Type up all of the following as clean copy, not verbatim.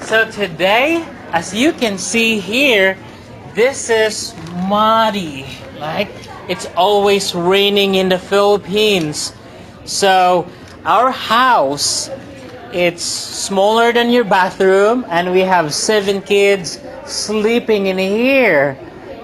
So today, as you can see here, this is muddy. Like it's always raining in the Philippines. So our house, it's smaller than your bathroom, and we have 7 kids sleeping in here.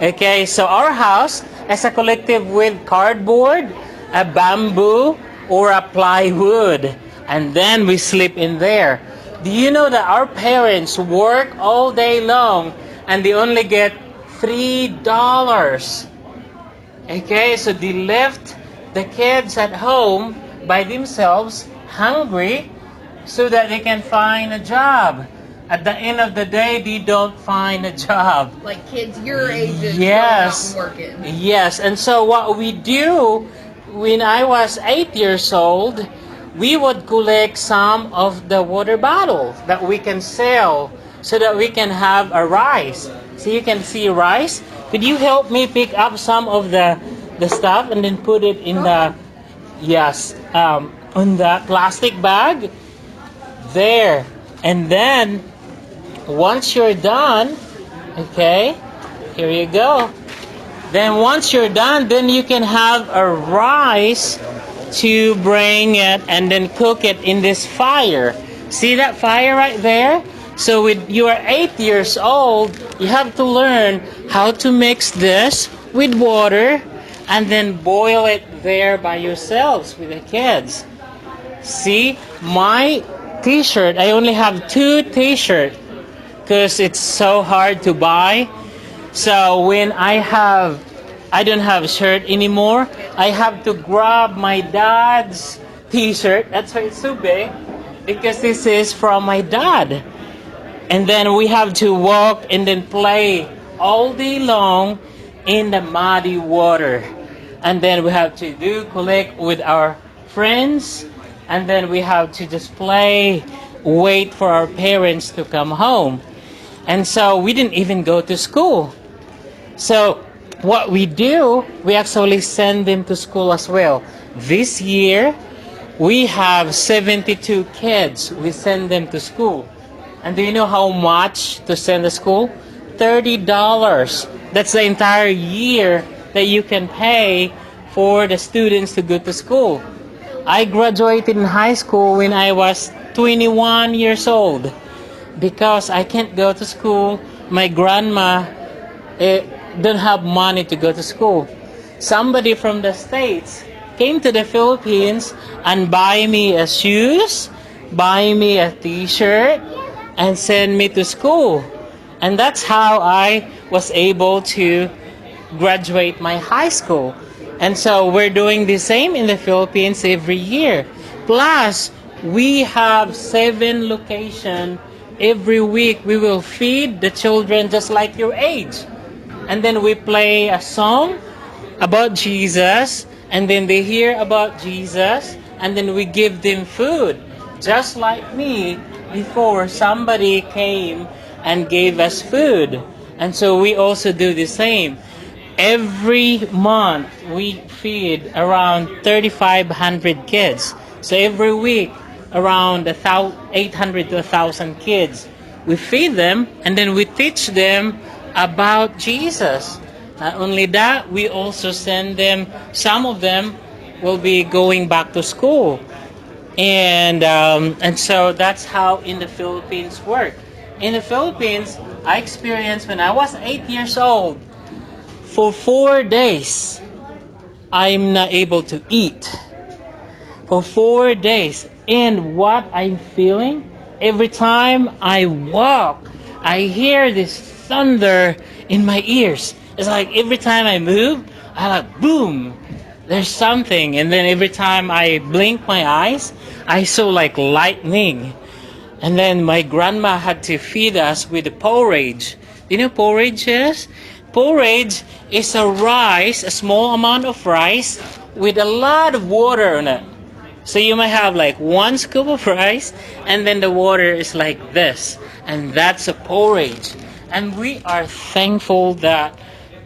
Okay, so our house is a collective with cardboard, a bamboo, or a plywood, and then we sleep in there. Do you know that our parents work all day long and they only get $3? Okay, so they left the kids at home by themselves, hungry, so that they can find a job. At the end of the day, they don't find a job. Like kids your age is Yes. going out and working. Yes, and so what we do when I was 8 years old, we would collect some of the water bottles that we can sell so that we can have a rice. So you can see rice. Could you help me pick up some of the stuff and then put it in the yes on the plastic bag there, and then once you're done, okay, here you go. Then once you're done, then you can have a rice to bring it and then cook it in this fire. See that fire right there? So with you are 8 years old, you have to learn how to mix this with water and then boil it there by yourselves with the kids. See, my t-shirt, I only have 2 t-shirts because it's so hard to buy. So when I don't have a shirt anymore, I have to grab my dad's t-shirt. That's why it's so big, because this is from my dad. And then we have to walk and then play all day long in the muddy water. And then we have to collect with our friends, and then we have to just play, wait for our parents to come home. And so we didn't even go to school. So what we do, we actually send them to school as well. This year, we have 72 kids. We send them to school. And do you know how much to send to school? $30. That's the entire year that you can pay for the students to go to school. I graduated in high school when I was 21 years old because I can't go to school. My grandma don't have money to go to school. Somebody from the States came to the Philippines and buy me a shoes, buy me a t-shirt, and send me to school. And that's how I was able to graduate my high school. And so we're doing the same in the Philippines every year. Plus, we have 7 locations. Every week we will feed the children just like your age. And then we play a song about Jesus, and then they hear about Jesus, and then we give them food. Just like me, before somebody came and gave us food. And so we also do the same. Every month we feed around 3,500 kids. So every week around 800 to 1,000 kids. We feed them and then we teach them about Jesus. Not only that, we also send them, some of them will be going back to school. And so that's how in the Philippines work. In the Philippines, I experienced when I was 8 years old, for 4 days, I'm not able to eat. For 4 days. And what I'm feeling, every time I walk, I hear this thunder in my ears. It's like every time I move, I like boom, there's something. And then every time I blink my eyes, I saw like lightning. And then my grandma had to feed us with the porridge. You know porridge is? Porridge is a rice, a small amount of rice with a lot of water in it. So you might have like 1 scoop of rice, and then the water is like this. And that's a porridge. And we are thankful that,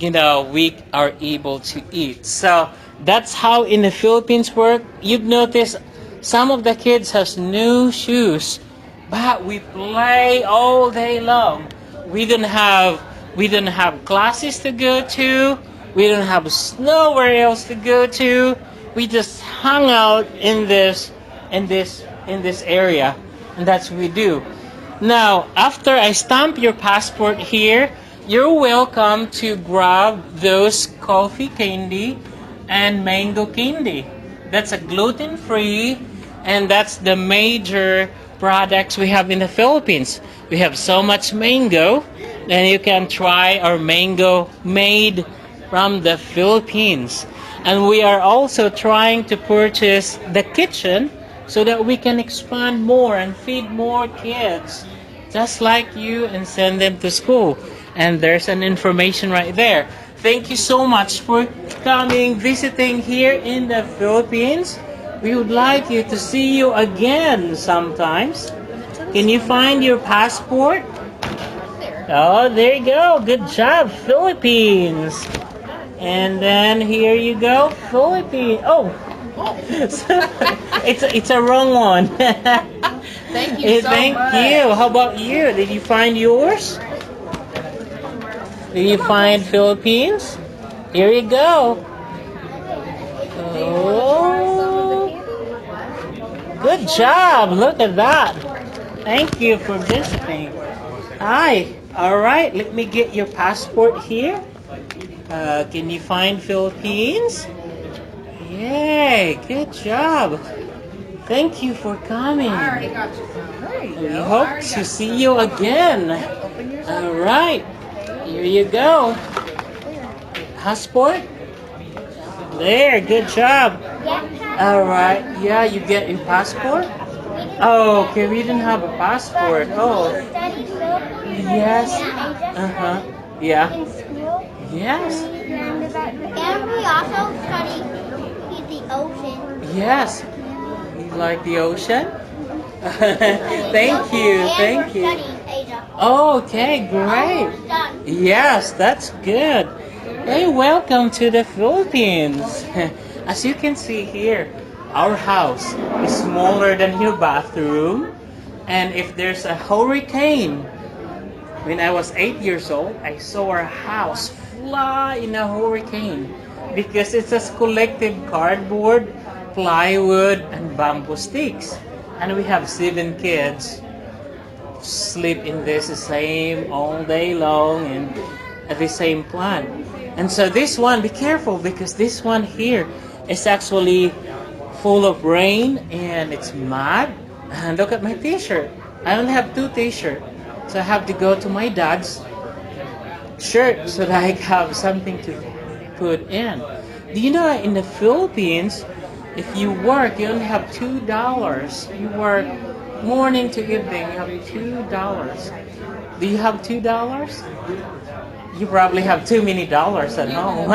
we are able to eat. So that's how in the Philippines work. You've noticed some of the kids has new shoes but we play all day long. We don't have we don't have classes to go to. We don't have nowhere else to go to. We just hung out in this area, and that's what we do. Now, after I stamp your passport here, you're welcome to grab those coffee candy and mango candy. That's a gluten-free, and that's the major products we have in the Philippines. We have so much mango, and you can try our mango made from the Philippines. And we are also trying to purchase the kitchen so that we can expand more and feed more kids just like you and send them to school. And there's an information right there. Thank you so much for coming, visiting here in the Philippines. We would like you to see you again sometimes. Can you find your passport? There. Oh, there you go. Good job, Philippines. And then here you go, Philippines. Oh, it's a wrong one. Thank you so Thank much. you. How about you? Did you find yours? Did you find Philippines? Here you go. Oh, good job. Look at that. Thank you for visiting. Hi. All right. Let me get your passport here. Can you find Philippines? Yay. Good job. Thank you for coming. I already got you some. There you We go. hope I already to got see you again. Open yours up. All right. Here you go. Passport. There. Good job. All right. Yeah, you get your passport. Oh, okay. We didn't have a passport. Oh, yes. Uh-huh. Yeah. In school. Yes. And we also study the ocean. Yes. You like the ocean? Thank you. And Thank we're you. studying Asia. Okay, great. Almost done. Yes, that's good. Hey, welcome to the Philippines. As you can see here, our house is smaller than your bathroom. And if there's a hurricane, when I was 8 years old, I saw our house fly in a hurricane because it's a collective cardboard, plywood, and bamboo sticks. And we have 7 kids sleep in this same all day long and at the same plant. And so this one, be careful because this one here is actually full of rain and it's mud. And look at my t-shirt. I only have 2 t-shirts. So I have to go to my dad's shirt so that I have something to put in. Do you know in the Philippines, if you work, you only have $2. You work morning to evening, you have $2. Do you have $2? You probably have too many dollars at home.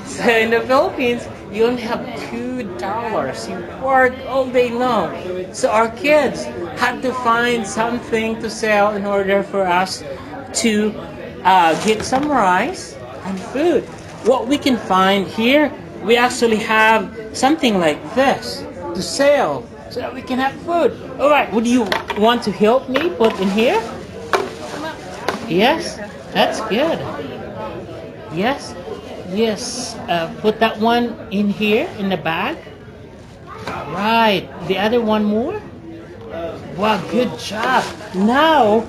So in the Philippines, you only have $2. You work all day long. So our kids had to find something to sell in order for us to get some rice and food. What we can find here, we actually have something like this to sell so that we can have food. All right, would you want to help me put in here? Yes, that's good. Yes, yes. Put that one in here in the bag. Right. The other one more. Wow, good job. Now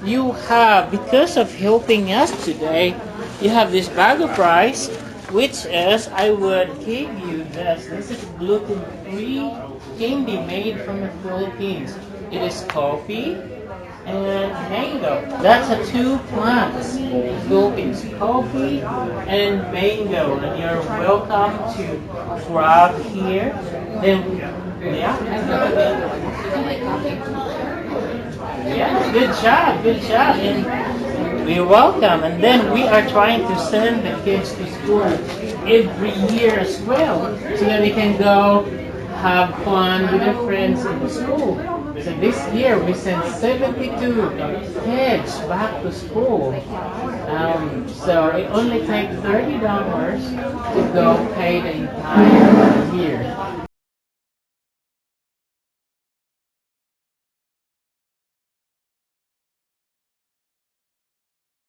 you have, because of helping us today, you have this bag of rice, which is, I would give you this. This is gluten-free candy made from the Philippines. It is coffee and mango. That's a 2 plants. Philippines coffee and mango. And you're welcome to grab here. Then, yeah. Yeah, good job, good job. And you're welcome. And then we are trying to send the kids to school every year as well, so that they can go have fun with their friends in the school. So this year we sent 72 kids back to school. So it only takes $30 to go pay the entire year.